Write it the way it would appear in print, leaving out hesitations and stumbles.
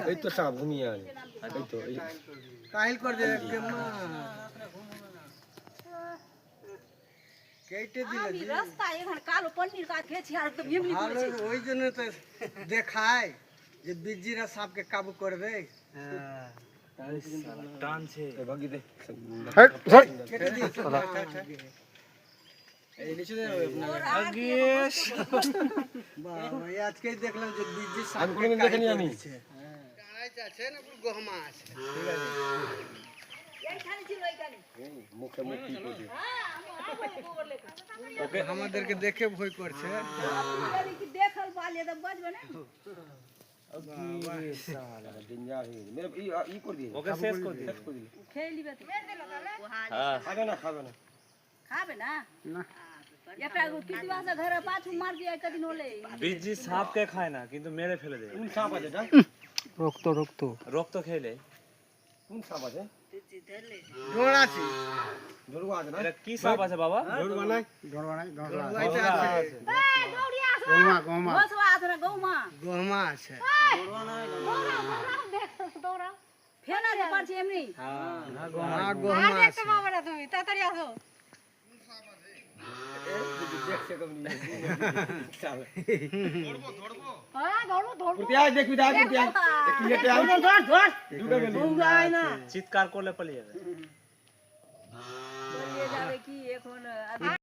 এই তো সাপ ঘুমিয়ে আছে এই তো কাহিল করে দে কেটে দিলে আমি রাস্তা এখানে কালো পনির কাট খেয়েছি আর তো ভিমনি করেছি ওই জন্য তো দেখায় যে বিজিরা সাপকে কাবু করবে হ্যাঁ টানছে ভাগি দে কেটে দিয়েছে এই নিচে দে আগেশ বাবা এই আজকেই দেখলাম যে বিজি সাপ আমি কোনদিন দেখিনি আমি কানাই আছে না পুরো গহমা আছে ঠিক আছে এইখানে ছিল এইখানে মুখে মুখ কি করে হ্যাঁ আমি গোবর লেখা ওকে আমাদেরকে দেখে ভয় করছে কি দেখল পালিয়ে তো বাজবে না ओके साला डिंजा है मेरे ई कर दिए ओके शेष कर दिए खेल लिबे तो हां खाबे ना खाबे ना ना एकटा किसी वासे घर पाछू मार दिया एक दिन होले बिजी सांप के खाए ना किंतु मेरे फेले दे कौन सांप আছে এটা রক্ত খেলে কোন সাপ আছে ঢোড়া আছে ঢোড়া আছে না এটা কি সাপ আছে বাবা ঢোড়া নাই আছে গৌমা বসবা আছে না গৌমা আছে ঢোড়া নাই দৌড়া ফেনা দে পারছি এমনি হ্যাঁ গৌমা আছে দেখতে পাবে না তুমি তাড়াতাড়ি আসো কোন সাপ আছে দেখছে কম নি চল ধরবো হ্যাঁ ধরবো পুতিয়া দেখবি দা পুতিয়া একটু যেতে আই ধর দুটো গেল গৌমা না চিৎকার করলে পালিয়ে যাবে কি এখন